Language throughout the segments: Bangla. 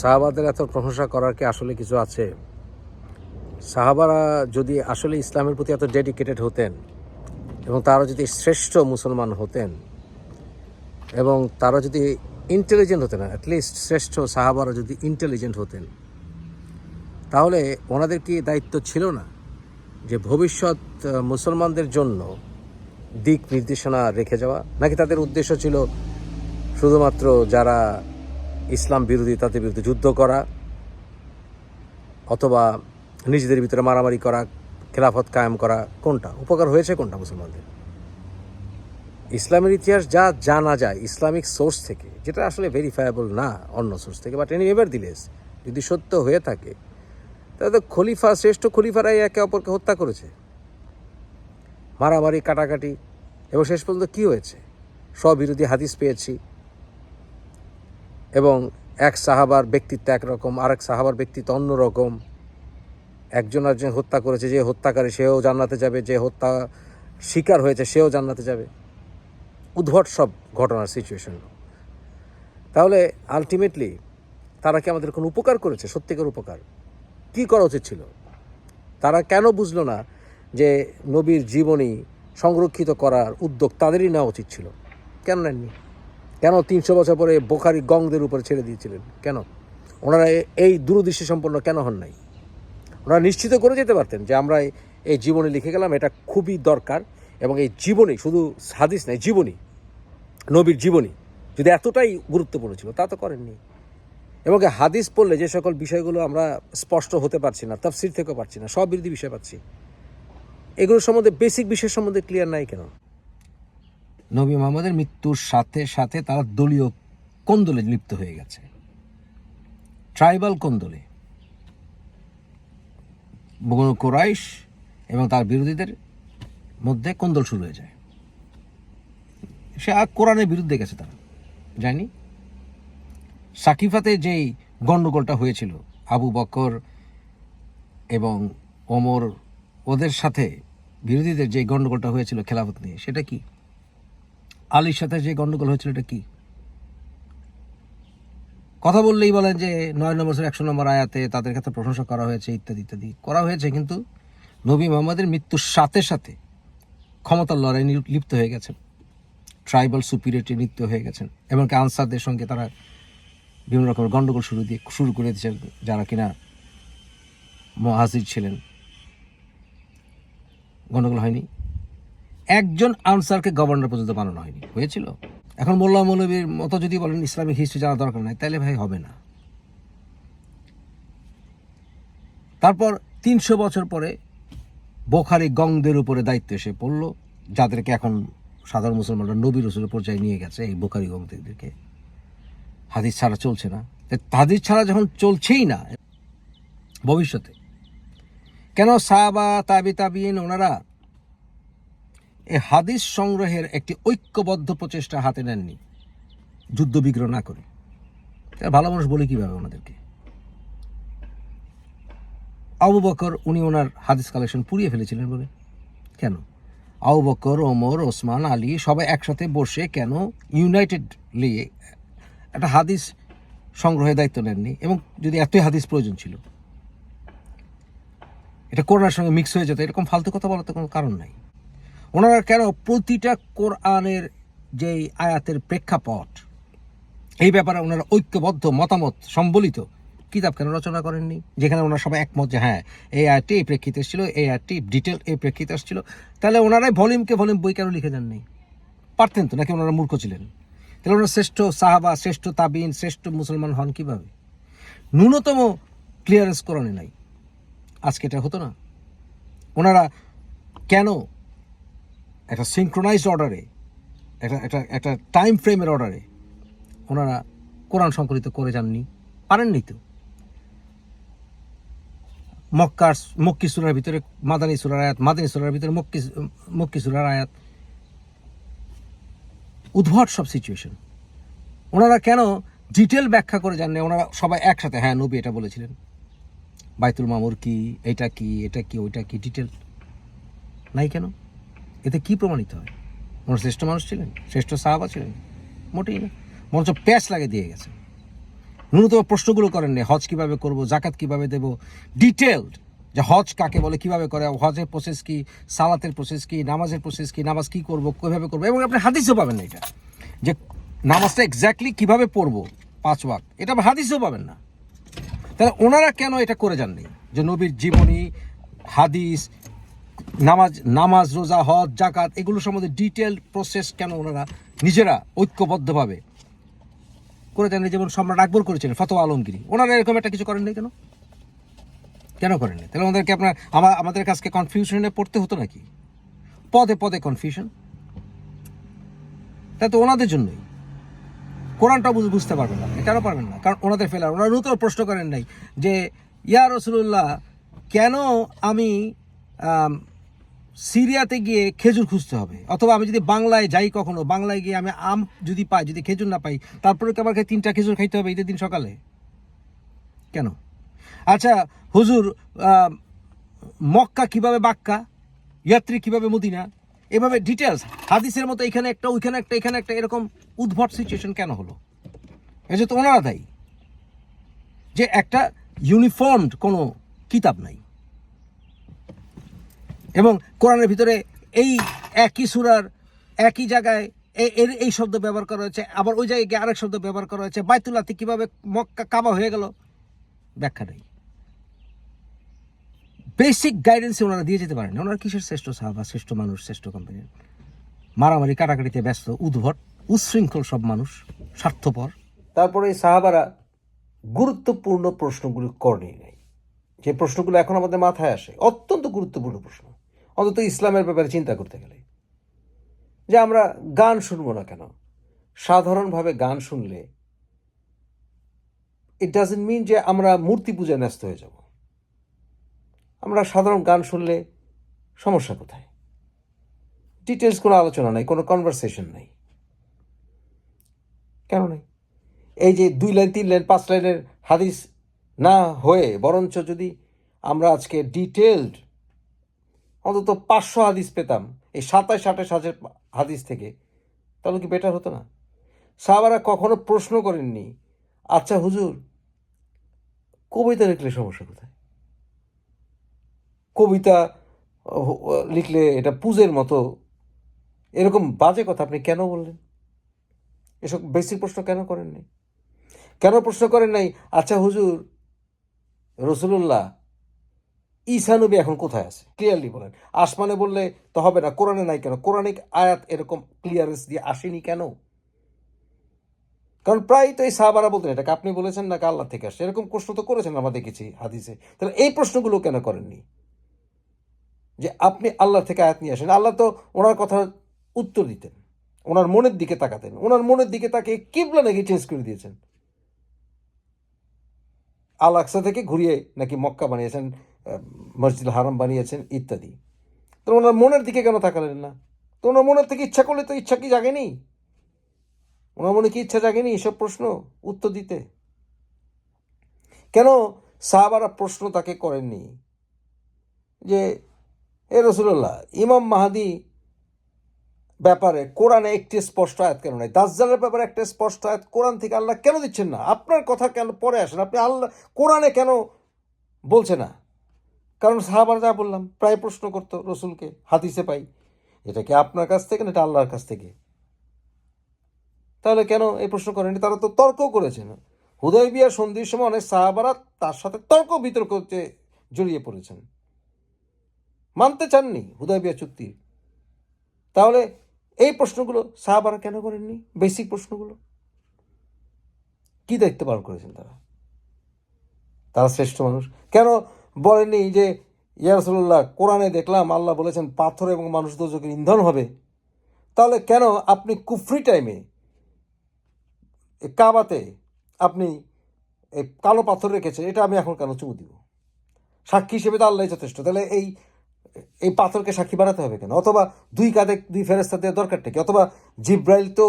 সাহাবাদের এত প্রশংসা করার কি আসলে কিছু আছে? সাহাবারা যদি আসলে ইসলামের প্রতি এত ডেডিকেটেড হতেন এবং তারা যদি শ্রেষ্ঠ মুসলমান হতেন এবং তারা যদি ইন্টেলিজেন্ট হতেন, অ্যাটলিস্ট শ্রেষ্ঠ সাহাবারা যদি ইন্টেলিজেন্ট হতেন, তাহলে ওনাদের কি দায়িত্ব ছিল না যে ভবিষ্যৎ মুসলমানদের জন্য দিক নির্দেশনা রেখে যাওয়া? নাকি তাদের উদ্দেশ্য ছিল শুধুমাত্র যারা ইসলাম বিরোধী তাদের বিরুদ্ধে যুদ্ধ করা, অথবা নিজেদের ভিতরে মারামারি করা, খেলাফত কায়েম করা? কোনটা উপকার হয়েছে, কোনটা মুসলমানদের? ইসলামের ইতিহাস যা জানা যায় ইসলামিক সোর্স থেকে, যেটা আসলে ভেরিফায়েবল না অন্য সোর্স থেকে, বাট এনিওয়েভার দিলেস যদি সত্য হয়ে থাকে, তাহলে তো শ্রেষ্ঠ খলিফারাই একে অপরকে হত্যা করেছে, মারামারি কাটাকাটি, এবং শেষ পর্যন্ত কী হয়েছে? স্ববিরোধী হাদিস পেয়েছি, এবং এক সাহাবার ব্যক্তিত্ব একরকম, আরেক সাহাবার ব্যক্তিত্ব অন্যরকম। একজন হত্যা করেছে, যে হত্যাকারী সেও জান্নাতে যাবে, যে হত্যা শিকার হয়েছে সেও জান্নাতে যাবে। উদ্ভট সব ঘটনার সিচুয়েশন। তাহলে আলটিমেটলি তারা কি আমাদের কোনো উপকার করেছে? সত্যিকার উপকার কি করা উচিত ছিল? তারা কেন বুঝলো না যে নবীর জীবনী সংরক্ষিত করার উদ্যোগ তাদেরই নেওয়া উচিত ছিল? কেন নেননি? কেন 300 বছর পরে বুখারী গংদের উপরে ছেড়ে দিয়েছিলেন? কেন ওনারা এই দূরদৃষ্টি সম্পন্ন কেন হন নাই? ওনারা নিশ্চিত করে যেতে পারতেন যে আমরা এই জীবনী লিখে গেলাম, এটা খুবই দরকার, এবং এই জীবনী শুধু হাদিস নয়, জীবনী, নবীর জীবনী যদি এতটাই গুরুত্বপূর্ণ ছিল, তা তো করেননি। এবং হাদিস পড়লে যে সকল বিষয়গুলো আমরা স্পষ্ট হতে পারছি না, তাফসীর থেকেও পারছি না, সব বিরোধী বিষয় পাচ্ছি, এগুলোর সম্বন্ধে বেসিক বিষয়ের সম্বন্ধে ক্লিয়ার নাই কেন? নবী মুহাম্মদের মৃত্যুর সাথে সাথে তারা দলীয় কোন্দলে লিপ্ত হয়ে গেছে, ট্রাইবাল কোন্দলে। বনু কুরাইশ এবং তার বিরোধীদের মধ্যে কোন্দল শুরু হয়ে যায়। সে আর কোরআনের বিরুদ্ধে গেছে, তারা যায়নি। সাকিফাতে যেই গণ্ডগোলটা হয়েছিল, আবু বকর এবং ওমর ওদের সাথে বিরোধীদের যে গণ্ডগোলটা হয়েছিল খেলাফত নিয়ে, সেটা কি? আলীর সাথে যে গণ্ডগোল হয়েছিল, এটা কি? কথা বললেই বলেন যে 9 নম্বর 100 নম্বর আয়াতে তাদের ক্ষেত্রে প্রশংসা করা হয়েছে, ইত্যাদি ইত্যাদি করা হয়েছে, কিন্তু নবী মুহাম্মদের মৃত্যুর সাথে সাথে ক্ষমতার লড়াই লিপ্ত হয়ে গেছেন, ট্রাইবাল সুপিরিয়রিটি লিপ্ত হয়ে গেছেন, এমনকি আনসারদের সঙ্গে তারা বিভিন্ন রকমের গণ্ডগোল শুরু করে দিয়েছেন, যারা কিনা মুহাজির ছিলেন। গণ্ডগোল হয়নি? একজন আনসারকে গভর্নর পর্যন্ত বানানো হয়নি, হয়েছিল? এখন মোল্লা মৌলবীর মতো যদি বলেন ইসলামিক হিস্ট্রি জানা দরকার নাই, তাহলে ভাই হবে না। তারপর 300 বছর পরে বুখারী গংদের উপরে দায়িত্ব এসে পড়ল, যাদেরকে এখন সাধারণ মুসলমানরা নবী রাসূলের পর্যায়ে নিয়ে গেছে, এই বুখারী গংদেরকে। হাদিস ছাড়া চলছে না। হাদিস ছাড়া যখন চলছেই না ভবিষ্যতে, কেন সাহাবা তাবিঈন ওনারা এই হাদিস সংগ্রহের একটি ঐক্যবদ্ধ প্রচেষ্টা হাতে নেননি, যুদ্ধ বিগ্রহ না করে? ভালো মানুষ বলে কিভাবে ওনাদেরকে? আবু বকর উনি ওনার হাদিস কালেকশন পুড়িয়ে ফেলেছিলেন বলে। কেন আবু বকর, ওমর, ওসমান, আলী সবাই একসাথে বসে কেন ইউনাইটেডলি একটা হাদিস সংগ্রহের দায়িত্ব নেননি? এবং যদি এতই হাদিস প্রয়োজন ছিল, এটা কোরআনের সঙ্গে মিক্স হয়ে যেত, এরকম ফালতু কথা বলার তো কোনো কারণ নাই। ওনারা কেন প্রতিটা কোরআনের যেই আয়াতের প্রেক্ষাপট, এই ব্যাপারে ওনারা ঐক্যবদ্ধ মতামত সম্বলিত কিতাব কেন রচনা করেননি, যেখানে ওনারা সবাই একমত যে হ্যাঁ এই আয়াতটি এই প্রেক্ষিতে এসেছিল, এই আয়াতটি ডিটেল এই প্রেক্ষিতে আসছিল? তাহলে ওনারাই ভলিউমকে ভলিউম বই কেন লিখে দেননি? পারতেন তো, নাকি ওনারা মূর্খ ছিলেন? তাহলে ওনারা শ্রেষ্ঠ সাহাবা, শ্রেষ্ঠ তাবিঈন, শ্রেষ্ঠ মুসলমান হন কিভাবে? ন্যূনতম ক্লিয়ারেন্স কোরআনে নাই। আজকে এটা হতো না? ওনারা কেন একটা সিনক্রোনাইজড অর্ডারে, একটা টাইম ফ্রেমের অর্ডারে ওনারা কোরআন সংকলিত করে যাননি? পারেননি তো। মক্কি সূরার ভিতরে মাদানী সূরার আয়াত, মাদানী সূরার ভিতরে মক্কি সূরার আয়াত, উদ্ভট সব সিচুয়েশন। ওনারা কেন ডিটেল ব্যাখ্যা করে জাননি? ওনারা সবাই একসাথে হ্যাঁ নবী এটা বলেছিলেন, বাইতুল মামুর কি, এটা কি, এটা কি, ওইটা কি, ডিটেল নাই কেন? এতে কি প্রমাণিত হয়? ওনারা শ্রেষ্ঠ মানুষ ছিলেন, শ্রেষ্ঠ সাহাবা ছিলেন? মোটেই না, বরঞ্চ প্যাচ লাগে দিয়ে গেছে। ন্যূনতম প্রশ্নগুলো করেননি। হজ কিভাবে করব, জাকাত কিভাবে দেব, ডিটেলড যে হজ কাকে বলে, কিভাবে করে, হজের প্রসেস কি, সালাতের প্রসেস কি, নামাজের প্রসেস কি, নামাজ কি করব, কিভাবে করব, এবং আপনি হাদিসও পাবেন না এটা, যে নামাজটা এক্স্যাক্টলি কিভাবে পড়বো 5 ওয়াক্ত, এটা হাদিসও পাবেন না। তাহলে ওনারা কেন এটা করে যাননি, যে নবীর জীবনী, হাদিস, নামাজ রোজা হজ জাকাত এগুলো সম্বন্ধে ডিটেলড প্রসেস কেন ওনারা নিজেরা ঐক্যবদ্ধভাবে করে যাননি? যেমন সম্রাট আকবর করেছিলেন, ফতোয়া আলমগীরি, ওনারা এরকম একটা কিছু করেননি কেন? কেন করেননি? তাহলে ওনাদেরকে আমাদের কাছকে কনফিউশনে পড়তে হতো নাকি? পদে পদে কনফিউশন, তাই তো ওনাদের জন্যই। কোরআনটা বুঝতে পারবেন না, কেন পারবেন না? কারণ ওনাদের ফেলার, ওনারা নতুন প্রশ্ন করেন নাই যে ইয়া রাসূলুল্লাহ কেন আমি সিরিয়াতে গিয়ে খেজুর খুঁজতে হবে, অথবা আমি যদি বাংলায় যাই, কখনো বাংলায় গিয়ে আমি আম যদি পাই, যদি খেজুর না পাই, তারপরে কি আমার 3টা খেজুর খাইতে হবে ঈদের দিন সকালে? কেন? আচ্ছা হুজুর, মক্কা কিভাবে বাক্কা, ইয়াত্রী কিভাবে মদিনা, এভাবে ডিটেলস হাদিসের মতো এখানে একটা ওইখানে একটা এখানে একটা, এরকম উদ্ভট সিচুয়েশন কেন হলো? এই যে তো ওনারা দায়ী যে একটা ইউনিফর্মড কোনো কিতাব নাই, এবং কোরআনের ভিতরে এই একই সূরার একই জায়গায় এই শব্দ ব্যবহার করা হয়েছে, আবার ওই জায়গায় গিয়ে আরেক শব্দ ব্যবহার করা হয়েছে। বাইতুল্লাহতে কিভাবে মক্কা কাবা হয়ে গেল, ব্যাখ্যা নেই। বেসিক গাইডেন্স ওনারা দিয়ে যেতে পারেন। ওনারা কিসের শ্রেষ্ঠ সাহাবা, শ্রেষ্ঠ মানুষ, শ্রেষ্ঠ কোম্পানি? মারামারি কাটাকাটিতে ব্যস্ত, উদ্ভট উচ্ছৃঙ্খল সব মানুষ, স্বার্থপর। তারপরে এই সাহাবারা গুরুত্বপূর্ণ প্রশ্নগুলো করেনি নাই, যে প্রশ্নগুলো এখন আমাদের মাথায় আসে, অত্যন্ত গুরুত্বপূর্ণ প্রশ্ন, অন্তত ইসলামের ব্যাপারে চিন্তা করতে গেলে। যে আমরা গান শুনবো না কেন? সাধারণভাবে গান শুনলে ইট ডাজন্ট মিন যে আমরা মূর্তি পূজায় ন্যস্ত হয়ে যাব। আমরা সাধারণ গান শুনলে সমস্যা কোথায়? ডিটেলস কোনো আলোচনা নাই, কোনো কনভারসেশন নাই, কেন নেই? এই যে 2 লাইন 3 লাইন 5 লাইনের হাদিস না হয়ে বরঞ্চ যদি আমরা আজকে ডিটেলড অন্তত 500 হাদিস পেতাম এই 27-28 হাদিস থেকে, তাহলে কি বেটার হতো না? সাহাবারা কখনো প্রশ্ন করেননি, আচ্ছা হুজুর কবিতা লিখলে সমস্যা কোথায়? কবিতা লিখলে এটা পুজের মতো, এরকম বাজে কথা আপনি কেন বললেন? এসব বেসিক প্রশ্ন কেন করেন নাই? কেন প্রশ্ন করেন নাই, আচ্ছা হুজুর রসুলুল্লাহ ঈসা নবী এখন কোথায় আছে, ক্লিয়ারলি বলেন। আসমানে বললে তো হবে না, কোরআনে নাই কেন? কোরআনিক আয়াত এরকম ক্লিয়ারেন্স দিয়ে আসেনি কেন? কারণ প্রায় তো এই সাহাবারা বলতেন এটাকে আপনি বলেছেন নাকি আল্লাহ থেকে আসছে, এরকম প্রশ্ন তো করেছেন আমরা দেখেছি হাদিসে। তাহলে এই প্রশ্নগুলো কেন করেননি, যে আপনি আল্লাহ থেকে আয়াত নিয়ে আসেন? আল্লাহ তো ওনার কথা উত্তর দিতেন, ওনার মনের দিকে তাকাতেন, ওনার মনের দিকে তাকে কিবলা নাকি চেঞ্জ করে দিয়েছেন, আল আকসা থেকে ঘুরিয়ে নাকি মক্কা বানিয়েছেন, মসজিদুল হারাম বানিয়েছেন ইত্যাদি। তো ওনার মনের দিকে কেন তাকালেন না? তো ওনার মনের থেকে ইচ্ছা করলে তো ইচ্ছা কি জাগেনি? ওনার মনে কি ইচ্ছা জাগেনি এসব প্রশ্ন উত্তর দিতে? কেন সাহাবারা প্রশ্ন তাকে করেননি যে এ রসুল্লাহ ইমাম মাহাদি ব্যাপারে কোরআনে একটি স্পষ্ট আয়াত কেন নাই? দাজ্জালের ব্যাপারে একটা স্পষ্ট আয়াত কোরআন থেকে আল্লাহ কেন দিচ্ছেন না? আপনার কথা কেন পরে আসেন? আপনি আল্লাহ কোরআনে কেন বলছে না? কারণ সাহাবারা যা বললাম প্রায় প্রশ্ন করতো রসুলকে, হাদিসে পাই এটা কি আপনার কাছ থেকে না এটা আল্লাহর কাছ থেকে? তাহলে কেন এই প্রশ্ন করেনি? তারা তো তর্ক করেছেন। হুদায়বিয়া সন্ধির সময় অনেক সাহাবারা তার সাথে তর্ক বিতর্কতে জড়িয়ে পড়েছেন, মানতে চাননি হুদায়বিয়া চুক্তি। তাহলে এই প্রশ্নগুলো সাহাবারা কেন করেননি? বেসিক প্রশ্নগুলো কি দায়িত্ব পালন করেছেন তারা? তারা শ্রেষ্ঠ মানুষ কেন বলেননি যে ইয়া রাসূলুল্লাহ কোরআনে দেখলাম আল্লাহ বলেছেন পাথর এবং মানুষ দোজখের ইন্ধন হবে? তাহলে কেন আপনি কুফরি টাইমে কাবাতে আপনি এই কালো পাথর রেখেছেন, এটা আমি এখন কেন চুমু দিব? সাক্ষী হিসেবে তো আল্লাহ যথেষ্ট, তাহলে এই পাথরকে সাক্ষী বানাতে হবে কেন? অথবা 2 কাঁধে 2 ফেরেস্তা দেওয়ার দরকারটা কি? অথবা জিব্রাইল তো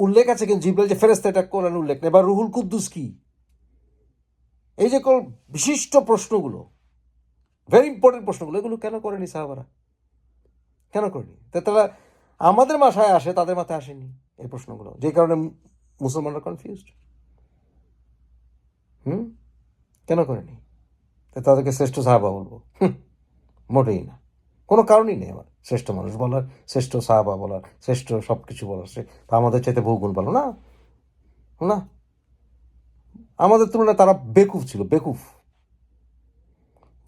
উল্লেখ আছে, কিন্তু জিব্রাইল যে ফেরেস্তা এটা কোরআন উল্লেখ নেই, বা রুহুল কুদ্দুস কি? এই যে কোন বিশিষ্ট প্রশ্নগুলো, ভেরি ইম্পর্টেন্ট প্রশ্নগুলো, এগুলো কেন করেনি সাহাবারা? কেন করেনি? তারা আমাদের মাথায় আসে, তাদের মাথায় আসেনি এই প্রশ্নগুলো, যে কারণে মুসলমানরা কনফিউজড। কেন করেনি? তাদেরকে শ্রেষ্ঠ সাহাবা বলবো? মোটেই না, কোনো কারণই নেই আমার শ্রেষ্ঠ মানুষ বলার, শ্রেষ্ঠ সাহাবা বলার, শ্রেষ্ঠ সব কিছু বলার। তা আমাদের চাইতে বহুগুণ ভালো না? না, আমাদের তুলনায় তারা বেকুফ ছিল, বেকুফ।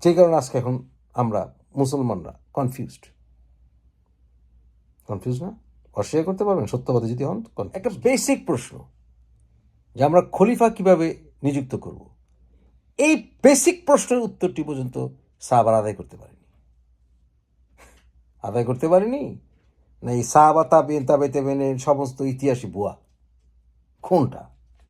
যে কারণে আজকে এখন আমরা মুসলমানরা কনফিউজড না? অস্বীকার করতে পারবেন সত্যবাদী যদি হন? একটা বেসিক প্রশ্ন যে আমরা খলিফা কিভাবে নিযুক্ত করব, এই বেসিক প্রশ্নের উত্তরটি পর্যন্ত সাহাবার আদায় করতে পারেনি। না এই সাহাবা তাবেইন সমস্ত ইতিহাসই ভুয়া? কোনটা?